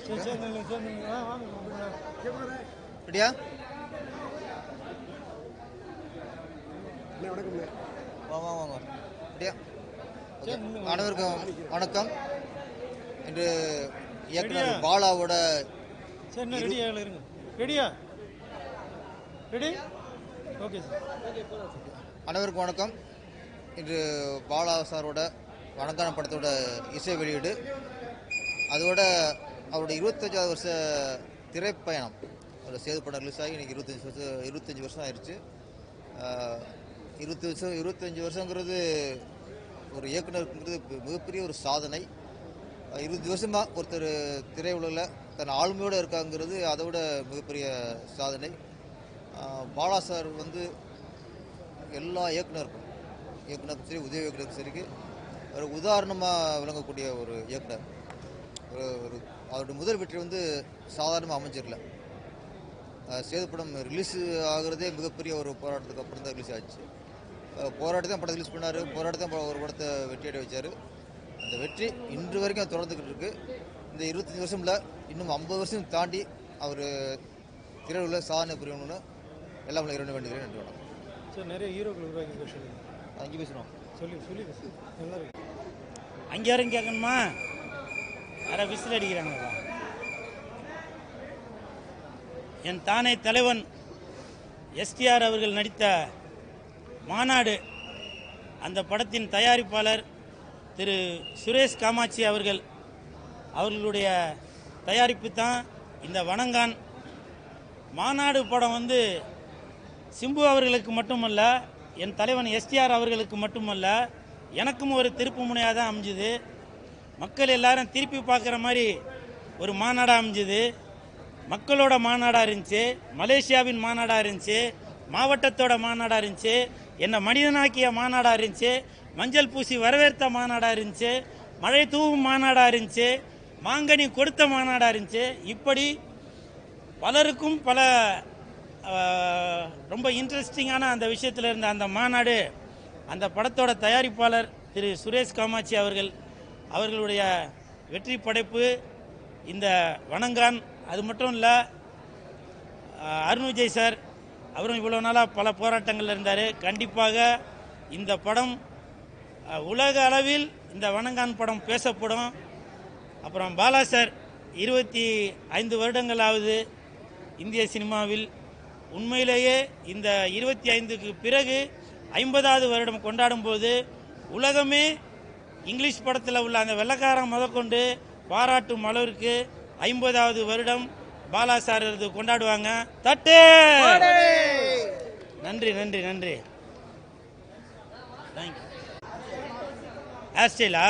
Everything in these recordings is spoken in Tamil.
ரெடியா? வாங்க ரெடியா? அனைவருக்கும் வணக்கம். இன்று இயக்குனர் பாலாவோட அனைவருக்கும் வணக்கம். இன்று பாலா சாரோட வணங்கான படத்தோட இசை வெளியீடு, அதோட அவருடைய 25வது வருஷ திரைப்பயணம். ஒரு சேது படம் ரிலீஸ் ஆகி இன்றைக்கி 25 வருஷம் ஆயிடுச்சு. 25 வருஷங்கிறது ஒரு இயக்குனருங்கிறது மிகப்பெரிய ஒரு சாதனை. 20 வருஷமாக ஒருத்தர் திரையுலகில் தன் ஆளுமையோடு இருக்காங்கிறது அதை விட மிகப்பெரிய சாதனை. பாலா சார் வந்து எல்லா இயக்குனருக்கும் சரி, உதவி இயக்குனருக்கும் சரிக்கு ஒரு உதாரணமாக விளங்கக்கூடிய ஒரு இயக்குனர். ஒரு அவருடைய முதல் வெற்றி வந்து சாதாரணமாக அமைஞ்சிடல. சேது படம் ரிலீஸ் ஆகுறதே மிகப்பெரிய ஒரு போராட்டத்துக்கு அப்புறம் தான் ரிலீஸ் ஆச்சு. போராட்டத்தையும் படம் ரிலீஸ் பண்ணார், போராட்டத்தையும் ஒரு படத்தை வெற்றியடை வச்சார். அந்த வெற்றி இன்று வரைக்கும் தொடர்ந்துக்கிட்டு இருக்குது. இந்த 25 வருஷமில் இன்னும் 50 வருஷம் தாண்டி அவர் திரையுலகில் சாதனை புரியணும்னு எல்லாம் இரண்டு வேண்டுகிறேன். நன்றி, வணக்கம். சார், நிறைய ஹீரோக்கள் உருவாக்கி சொல்லுங்கள். அங்கே பேசுகிறோம். சொல்லி நல்லா இருக்கு. அங்கே யாரும் கேட்கணுமா? யாரை விசில் அடிக்கிறாங்களா? என் தானே தலைவன் எஸ்டிஆர் அவர்கள் நடித்த மாநாடு, அந்த படத்தின் தயாரிப்பாளர் திரு சுரேஷ் காமாட்சி அவர்களுடைய தயாரிப்பு தான் இந்த வணங்கான். மாநாடு படம் வந்து சிம்பு அவர்களுக்கு மட்டுமல்ல, என் தலைவன் எஸ்டிஆர் அவர்களுக்கு மட்டுமல்ல, எனக்கும் ஒரு திருப்பு முனையாக தான் அமைஞ்சுது. மக்கள் எல்லாரும் திருப்பி பார்க்குற மாதிரி ஒரு மாநாடாக அமைஞ்சுது. மக்களோட மாநாடாக இருந்துச்சு, மலேசியாவின் மாநாடாக இருந்துச்சு, மாவட்டத்தோட மாநாடாக இருந்துச்சு, என்னை மனிதனாக்கிய மாநாடாக இருந்துச்சு, மஞ்சள் பூசி வரவேற்ற மாநாடாக இருந்துச்சு, மழை தூவும் மாநாடாக இருந்துச்சு, மாங்கனி கொடுத்த மாநாடாக இருந்துச்சு. இப்படி பலருக்கும் பல ரொம்ப இன்ட்ரெஸ்டிங்கான அந்த விஷயத்தில் இருந்த அந்த மாநாடு, அந்த படத்தோட தயாரிப்பாளர் திரு சுரேஷ் காமாட்சி அவர்களுடைய வெற்றி படைப்பு இந்த வணங்கான். அது மட்டும் இல்லை, அருண் விஜய் சார் அவரும் இவ்வளோ நாளாக பல போராட்டங்களில் இருந்தார். கண்டிப்பாக இந்த படம் உலக அளவில் இந்த வணங்கான் படம் பேசப்படும். அப்புறம் பாலா சார் 25 வருடங்களாவது இந்திய சினிமாவில். உண்மையிலேயே இந்த 25க்கு பிறகு 50வது வருடம் கொண்டாடும் போது உலகமே இங்கிலீஷ் படத்தில் உள்ள அந்த வெள்ளக்காரன் முதற்கொண்டு பாராட்டும் அளவிற்கு 50வது வருடம் பாலா சார் கொண்டாடுவாங்க. தட்டு. நன்றி நன்றி நன்றி. தேங்க்யூ. ஹேர்ஸ்டைலா?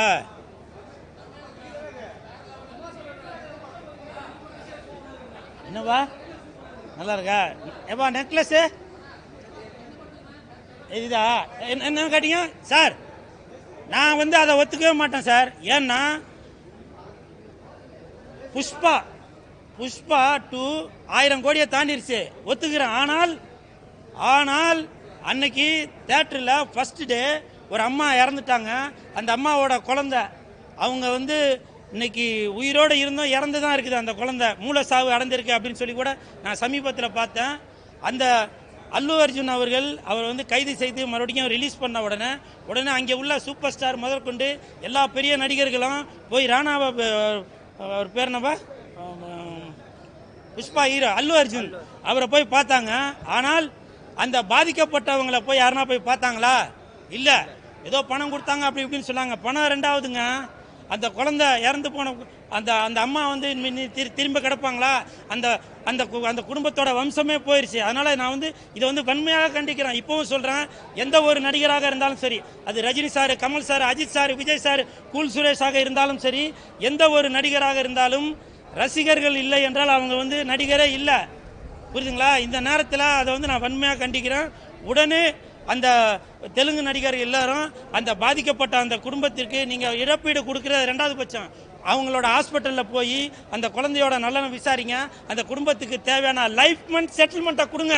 என்னவா நல்லா இருக்கா? ஏப்பா நெக்லஸ்ஸு இதுதா? என்ன கேட்டீங்க சார்? நான் வந்து அதை ஒத்துக்கவே மாட்டேன் சார். ஏன்னா புஷ்பா 2 1000 கோடியை தாண்டிருச்சு, ஒத்துக்கிறேன். ஆனால் அன்னைக்கு தேட்டரில் ஃபர்ஸ்ட் டே ஒரு அம்மா இறந்துட்டாங்க. அந்த அம்மாவோட குழந்தை, அவங்க வந்து இன்னைக்கு உயிரோடு இருந்தும் இறந்து தான் இருக்குது. அந்த குழந்தை மூல சாவு அடைஞ்சிருக்கு அப்படின்னு சொல்லி கூட நான் சமீபத்தில் பார்த்தேன். அந்த அல்லு அர்ஜுன் அவர் வந்து கைது செய்து மறுபடியும் ரிலீஸ் பண்ண உடனே அங்கே உள்ள சூப்பர் ஸ்டார் முதற்கொண்டு எல்லா பெரிய நடிகர்களும் போய் ராணாவை, அவர் பேர் என்னவா, புஷ்பா ஹீரோ அல்லு அர்ஜுன், அவரை போய் பார்த்தாங்க. ஆனால் அந்த பாதிக்கப்பட்டவங்களை போய் யாருன்னா போய் பார்த்தாங்களா? இல்லை. ஏதோ பணம் கொடுத்தாங்க அப்படி இப்படின்னு சொன்னாங்க. பணம் ரெண்டாவதுங்க. அந்த குழந்தை இறந்து போன அந்த அம்மா வந்து திரும்ப கிடப்பாங்களா? அந்த அந்த குடும்பத்தோட வம்சமே போயிடுச்சு. அதனால நான் வந்து இதை வந்து வன்மையாக கண்டிக்கிறேன். இப்பவும் சொல்றேன், எந்த ஒரு நடிகராக இருந்தாலும் சரி, அது Rajini sir, Kamal sir, Ajith sir, Vijay sir, cool சுரேஷாக இருந்தாலும் சரி, எந்த ஒரு நடிகராக இருந்தாலும் ரசிகர்கள் இல்லை என்றால் அவங்க வந்து நடிகரே இல்லை. புரியுதுங்களா? இந்த நேரத்தில் அதை வந்து நான் வன்மையாக கண்டிக்கிறேன். உடனே அந்த தெலுங்கு நடிகர் எல்லாரும் அந்த பாதிக்கப்பட்ட அந்த குடும்பத்திற்கு நீங்கள் இழப்பீடு கொடுக்குறது ரெண்டாவது பட்சம். அவங்களோட ஹாஸ்பிட்டலில் போய் அந்த குழந்தையோட நலனை விசாரிங்க. அந்த குடும்பத்துக்கு தேவையான லைஃப் செட்டில்மெண்ட்டை கொடுங்க.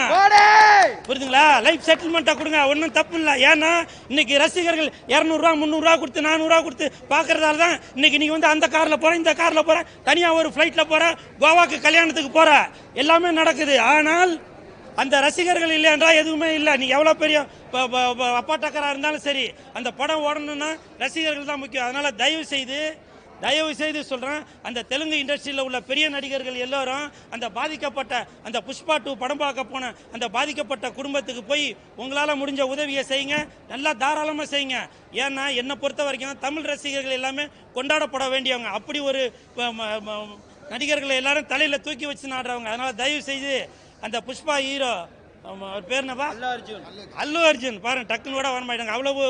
புரியுதுங்களா? லைஃப் செட்டில்மெண்ட்டை கொடுங்க. ஒன்றும் தப்பு இல்லை. ஏன்னா இன்னைக்கு ரசிகர்கள் 200 ரூபா 300 ரூபா கொடுத்து 400 ரூபா கொடுத்து பார்க்கறதால தான் இன்னைக்கு நீங்க வந்து அந்த காரில் போகிறேன், இந்த காரில் போகிறேன், தனியாக ஒரு ஃப்ளைட்டில் போகிறேன், கோவாக்கு கல்யாணத்துக்கு போகிற எல்லாமே நடக்குது. ஆனால் அந்த ரசிகர்கள் இல்லை என்றால் எதுவுமே இல்லை. நீ எவ்வளோ பெரிய அப்பாட்டக்கராக இருந்தாலும் சரி, அந்த படம் ஓடணும்னா ரசிகர்கள் தான் முக்கியம். அதனால தயவு செய்து சொல்கிறேன், அந்த தெலுங்கு இண்டஸ்ட்ரியில் உள்ள பெரிய நடிகர்கள் எல்லோரும் அந்த பாதிக்கப்பட்ட அந்த புஷ்பா 2 படம் பார்க்க போன அந்த பாதிக்கப்பட்ட குடும்பத்துக்கு போய் உங்களால் முடிஞ்ச உதவியை செய்யுங்க. நல்லா தாராளமாக செய்யுங்க. ஏன்னா என்னை பொறுத்த வரைக்கும் தமிழ் ரசிகர்கள் எல்லாமே கொண்டாடப்பட வேண்டியவங்க. அப்படி ஒரு நடிகர்களை எல்லாரும் தலையில் தூக்கி வச்சு நாடுறவங்க. அதனால் தயவு செய்து அந்த புஷ்பா ஹீரோ பேர் என்னப்பா? அல்லு அர்ஜுன். பாருங்க, டக்குன்னு கூட வரமாட்டாங்க, அவ்வளவு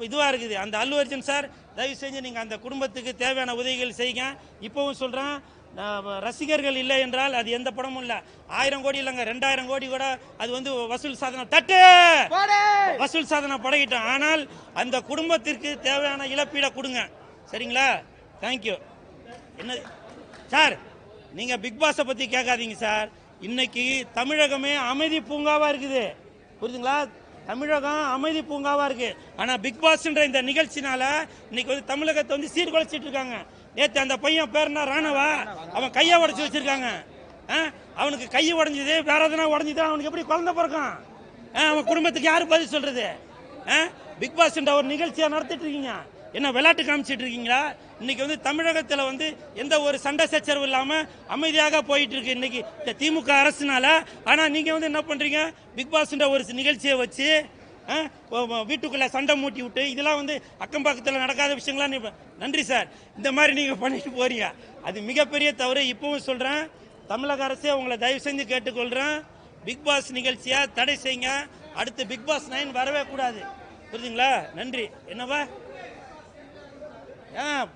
இதுவாக இருக்குது. அந்த அல்லு அர்ஜுன் சார், தயவு செஞ்சு நீங்கள் அந்த குடும்பத்துக்கு தேவையான உதவிகள் செய்யுங்க. இப்போவும் சொல்கிறேன், ரசிகர்கள் இல்லை என்றால் அது எந்த படமும் இல்லை. 1000 கோடி இல்லைங்க, 2000 கோடி கூட அது வந்து வசூல் சாதனை வசூல் சாதனை பழகிட்டோம். ஆனால் அந்த குடும்பத்திற்கு தேவையான இழப்பீடை கொடுங்க. சரிங்களா? தேங்க்யூ. என்ன சார், நீங்கள் பிக் பாஸை பற்றி கேட்காதீங்க சார். இன்னைக்கு தமிழகமே அமைதி பூங்காவாக இருக்குது. புரியுதுங்களா? தமிழகம் அமைதி பூங்காவாக இருக்கு. ஆனால் பிக் பாஸ்ன்ற இந்த நிகழ்ச்சினால இன்னைக்கு வந்து தமிழகத்தை வந்து சீர்குலைச்சிட்டு இருக்காங்க. நேற்று அந்த பையன் பேர்னா ராணவா, அவன் கையை உடச்சி வச்சிருக்காங்க. அவனுக்கு கையை உடஞ்சிது, வேற எதனா உடஞ்சிதான் அவனுக்கு எப்படி குழந்தை பிறக்கும்? அவன் குடும்பத்துக்கு யாரு பதில் சொல்றது? பிக் பாஸ்ன்ற ஒரு நிகழ்ச்சியாக நடத்திட்டு இருக்கீங்க, என்ன விளையாட்டு காமிச்சிட்டு இருக்கீங்களா? இன்னைக்கு வந்து தமிழகத்தில் வந்து எந்த ஒரு சண்டை சச்சரவு இல்லாமல் அமைதியாக போயிட்டு இருக்கு இன்னைக்கு இந்த திமுக அரசுனால. ஆனால் நீங்கள் வந்து என்ன பண்ணுறீங்க? பிக் பாஸ்ன்ற ஒரு நிகழ்ச்சியை வச்சு வீட்டுக்குள்ளே சண்டை மூட்டி விட்டு, இதெல்லாம் வந்து அக்கம் பக்கத்தில் நடக்காத விஷயங்களாம். நன்றி சார், இந்த மாதிரி நீங்கள் பண்ணிட்டு போறீங்க, அது மிகப்பெரிய தவறு. இப்பவும் சொல்கிறேன், தமிழக அரசே உங்களை தயவு செஞ்சு கேட்டுக்கொள்கிறேன், பிக் பாஸ் நிகழ்ச்சியை தடை செய்யுங்க. அடுத்து பிக் பாஸ் 9 வரவே கூடாது. புரியுதுங்களா? நன்றி. என்னவா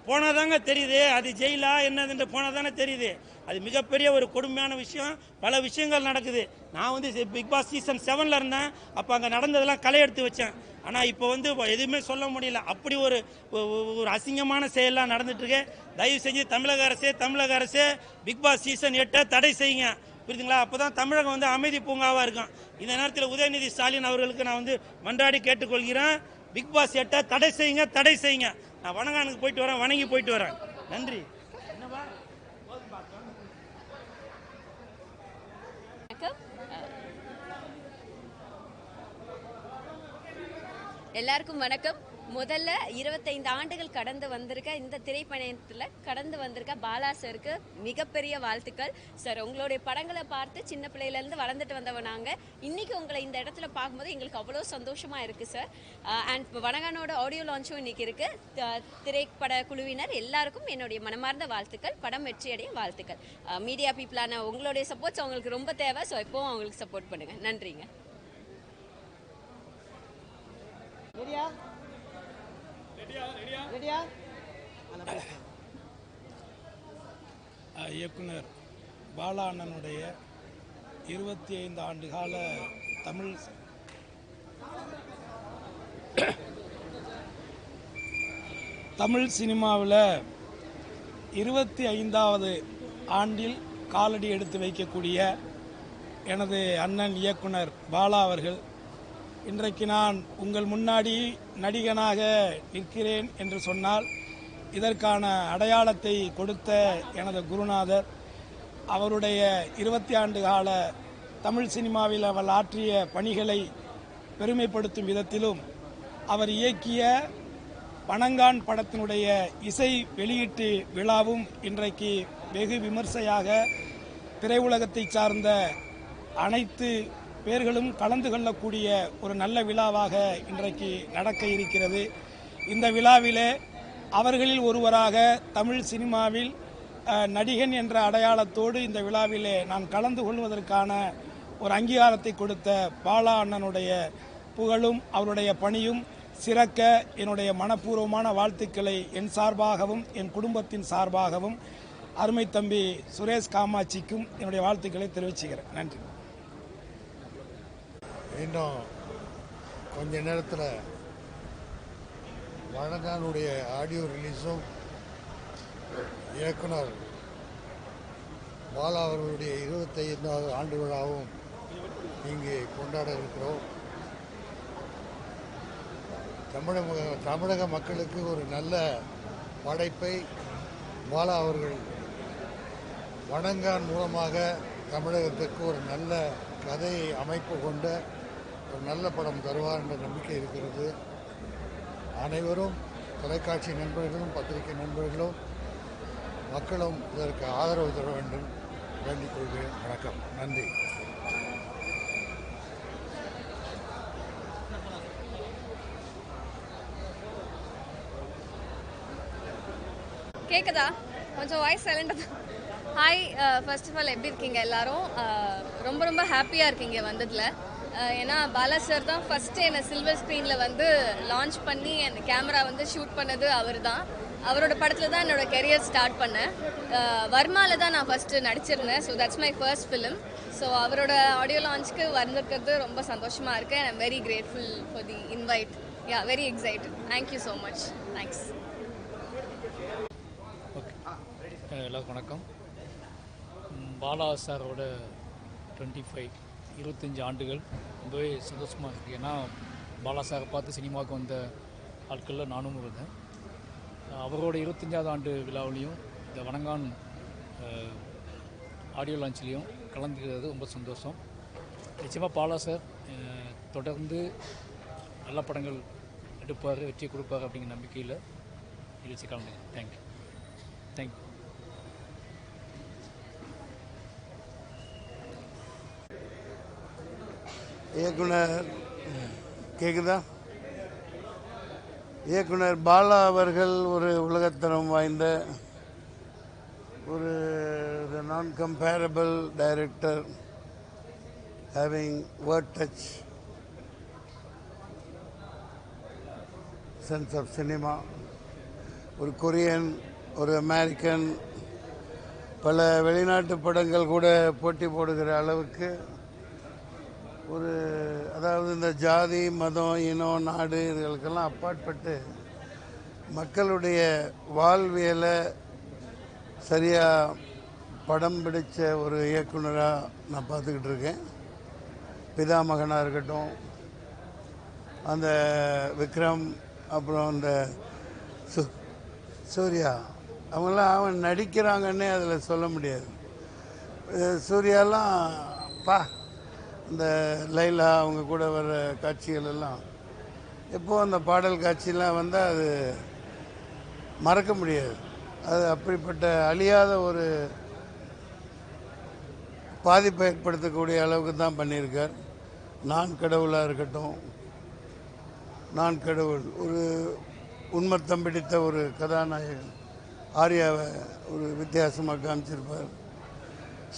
போனாதாங்க தெரியுது, அது ஜெயிலா என்னதுன்ற போனாதானே தெரியுது. அது மிகப்பெரிய ஒரு கொடுமையான விஷயம். பல விஷயங்கள் நடக்குது. நான் வந்து பிக் பாஸ் சீசன் 7ல் இருந்தேன். அப்போ அங்கே நடந்ததெல்லாம் களை எடுத்து வச்சேன். ஆனால் இப்போ வந்து எதுவுமே சொல்ல முடியல. அப்படி ஒரு அசிங்கமான செயலாம் நடந்துட்டு இருக்கு. தயவு செஞ்சு தமிழக அரசே பிக் பாஸ் சீசன் 8 தடை செய்யுங்க. புரியுதுங்களா? அப்போதான் தமிழகம் வந்து அமைதி பூங்காவாக இருக்கும். இந்த நேரத்தில் உதயநிதி ஸ்டாலின் அவர்களுக்கு நான் வந்து மன்றாடி கேட்டுக்கொள்கிறேன், பிக் பாஸ் 8 தடை செய்யுங்க. நான் வணங்கானுக்கு போயிட்டு வரேன், வணங்கி போயிட்டு வரேன். நன்றி. எல்லாருக்கும் வணக்கம். முதல்ல 25 ஆண்டுகள் கடந்து வந்திருக்க இந்த திரைப்பயணத்தில் கடந்து வந்திருக்க பாலா சாருக்கு மிகப்பெரிய வாழ்த்துக்கள் சார். உங்களுடைய படங்களை பார்த்து சின்ன பிள்ளையிலேருந்து வளர்ந்துட்டு வந்தவன் நாங்கள். இன்றைக்கி உங்களை இந்த இடத்துல பார்க்கும்போது எங்களுக்கு அவ்வளோ சந்தோஷமாக இருக்குது சார். அண்ட் வணங்கானோட ஆடியோ லான்ச்சும் இன்றைக்கி இருக்குது. திரைப்பட குழுவினர் எல்லாருக்கும் என்னுடைய மனமார்ந்த வாழ்த்துக்கள். படம் வெற்றியடைய வாழ்த்துக்கள். மீடியா பீப்புளான உங்களுடைய சப்போர்ட்ஸ் அவங்களுக்கு ரொம்ப தேவை. ஸோ எப்போவும் அவங்களுக்கு சப்போர்ட் பண்ணுங்கள். நன்றிங்க. இயக்குனர் பாலா அண்ணனுடைய 25 ஆண்டு கால தமிழ் சினிமாவில் 25வது ஆண்டில் காலடி எடுத்து வைக்கக்கூடிய எனது அண்ணன் இயக்குனர் பாலா அவர்கள், இன்றைக்கு நான் உங்கள் முன்னாடி நடிகனாக நிற்கிறேன் என்று சொன்னால் இதற்கான அடையாளத்தை கொடுத்த எனது குருநாதர், அவருடைய 20 ஆண்டு கால தமிழ் சினிமாவில் அவர் ஆற்றிய பணிகளை பெருமைப்படுத்தும் விதத்திலும் அவர் இயக்கிய பனங்கான் படத்தினுடைய இசை வெளியீட்டு விழாவும் இன்றைக்கு வெகு விமர்சையாக திரையுலகத்தை சார்ந்த அனைத்து பேர்களும் கலந்து கொள்ளக்கூடிய ஒரு நல்ல விழாவாக இன்றைக்கு நடக்க இருக்கிறது. இந்த விழாவிலே அவர்களில் ஒருவராக தமிழ் சினிமாவில் நடிகன் என்ற அடையாளத்தோடு இந்த விழாவிலே நான் கலந்து கொள்வதற்கான ஒரு அங்கீகாரத்தை கொடுத்த பாலா அண்ணனுடைய புகழும் அவருடைய பணியும் சிறக்க என்னுடைய மனப்பூர்வமான வாழ்த்துக்களை என் சார்பாகவும் என் குடும்பத்தின் சார்பாகவும் அருமை தம்பி சுரேஷ் காமாட்சிக்கும் என்னுடைய வாழ்த்துக்களை தெரிவிச்சுக்கிறேன். நன்றி. இன்னும் கொஞ்ச நேரத்தில் வணங்கானுடைய ஆடியோ ரிலீஸும் இயக்குனர் பாலா அவர்களுடைய 25வது ஆண்டு விழாவும் இங்கே கொண்டாட இருக்கிறோம். தமிழக மக்களுக்கு ஒரு நல்ல படைப்பை பாலா அவர்கள் வணங்கான் மூலமாக தமிழகத்துக்கு ஒரு நல்ல கதையை அமைப்பு கொண்ட ஒரு நல்ல படம் தருவார் என்ற நம்பிக்கை இருக்கிறது. அனைவரும் தொலைக்காட்சி நண்பர்களும் பத்திரிகை நண்பர்களும் மக்களும் இதற்கு ஆதரவு தர வேண்டும் வேண்டிக் கொள்கிறேன். வணக்கம், நன்றி. கேக்குதா? கொஞ்சம் வாய்ஸ் சைலண்டாக. ஹாய், ஃபர்ஸ்ட் ஆஃப் ஆல் எப்படி இருக்கீங்க எல்லாரும்? ரொம்ப ரொம்ப ஹாப்பியாக இருக்கீங்க வந்ததில். ஏன்னா பாலா சார் தான் ஃபஸ்ட்டு என்னை சில்வர் ஸ்க்ரீனில் வந்து லான்ச் பண்ணி அந்த கேமரா வந்து ஷூட் பண்ணது அவர் தான். அவரோட படத்தில் தான் என்னோட கெரியர் ஸ்டார்ட் பண்ணேன். வர்மாவில் தான் நான் ஃபஸ்ட்டு நடிச்சிருந்தேன். So that's my first film. So அவரோட ஆடியோ லான்ச்சுக்கு வந்திருக்கிறது ரொம்ப சந்தோஷமாக இருக்குது. I am very grateful for the invite. Yeah, very excited. Thank you so much. Thanks. Okay, எல்லாருக்கும் வணக்கம். பாலா சாரோட 25 ஆண்டுகள் ரொம்பவே சந்தோஷமாக இருக்குது. ஏன்னா பாலா சாரை பார்த்து சினிமாவுக்கு வந்த ஆட்களில் நானும் இருந்தேன். அவரோட 25வது ஆண்டு விழாவிலையும் இந்த வணங்கான் ஆடியோ லான்ச்லேயும் கலந்துக்கிறது ரொம்ப சந்தோஷம். நிச்சயமாக பாலா சார் தொடர்ந்து நல்ல படங்கள் எடுப்பார், வெற்றி கொடுப்பார் அப்படிங்கிற நம்பிக்கையில் நிகழ்ச்சி கலந்துங்க. தேங்க்யூ. தேங்க்யூ. இயக்குனர் கேக்குதா? இயக்குனர் பாலா அவர்கள் ஒரு உலகத்தரம் வாய்ந்த ஒரு non comparable director, having world touch, sense of cinema. ஒரு கொரியன், ஒரு அமெரிக்கன், பல வெளிநாட்டு படங்கள் கூட போட்டி போடுகிற அளவுக்கு ஒரு, அதாவது இந்த ஜாதி, மதம், இனம், நாடு இதுகளுக்கெல்லாம் அப்பாற்பட்டு மக்களுடைய வாழ்வியலை சரியாக படம் பிடிச்ச ஒரு இயக்குனராக நான் பார்த்துக்கிட்டு இருக்கேன். பிதாமகனாக இருக்கட்டும், அந்த விக்ரம், அப்புறம் அந்த சூர்யா, அவங்களாம் அவன் நடிக்கிறாங்கன்னே அதில் சொல்ல முடியாது. சூர்யாலாம் இந்த லைலா அவங்க கூட வர்ற காட்சிகள் எல்லாம் எப்போது அந்த பாடல் காட்சியெலாம் வந்தால் அது மறக்க முடியாது. அது அப்படிப்பட்ட அழியாத ஒரு பாதிப்பை ஏற்படுத்தக்கூடிய அளவுக்கு தான் பண்ணியிருக்கார். நான் கடவுளாக இருக்கட்டும், நான் கடவுள் ஒரு உண்மத்தம் பிடித்த ஒரு கதாநாயகன் ஆர்யாவை ஒரு வித்தியாசமாக காமிச்சிருப்பார்.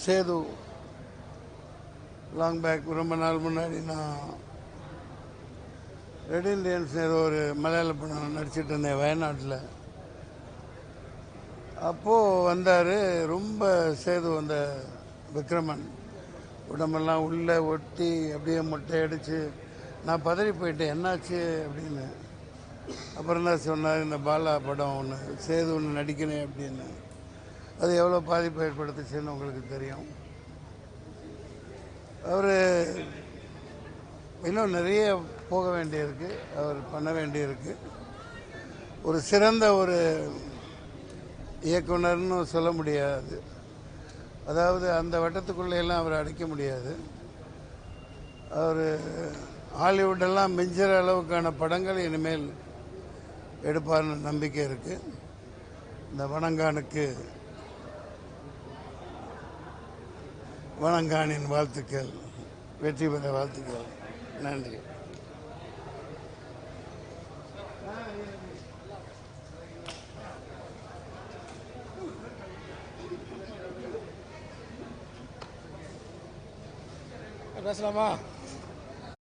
சேது லாங் பேக், ரொம்ப நாள் முன்னாடி நான் ரெட் இண்டியன்ஸ் ஏதோ ஒரு மலையாள படம் நடிச்சிட்டு இருந்தேன் வயநாட்டில். அப்போது வந்தார். ரொம்ப சேது அந்த விக்ரமன் உடம்பெல்லாம் உள்ளே ஒட்டி அப்படியே மொட்டையடிச்சு நான் பதறி போயிட்டேன், என்னாச்சு அப்படின்னு. அப்புறம் தான் சொன்னார், இந்த பாலா படம் ஒன்று சேது ஒன்று நடிக்கணும் அப்படின்னு. அது எவ்வளோ பாதிப்பை ஏற்படுத்துச்சுன்னு உங்களுக்கு தெரியும். அவர் இன்னும் நிறைய போக வேண்டியிருக்கு, அவர் பண்ண வேண்டியிருக்கு. ஒரு சிறந்த ஒரு இயக்குனர்னு சொல்ல முடியாது. அதாவது அந்த வட்டத்துக்குள்ளேயெல்லாம் அவர் அடைக்க முடியாது. அவர் ஹாலிவுட்டெல்லாம் மிஞ்சுற அளவுக்கான படங்கள் இனிமேல் எடுப்பார்னு நம்பிக்கை இருக்குது. இந்த வணங்கானின் வாழ்த்துக்கள், வெற்றி பெற வாழ்த்துக்கள். நன்றி. பேசலாமா?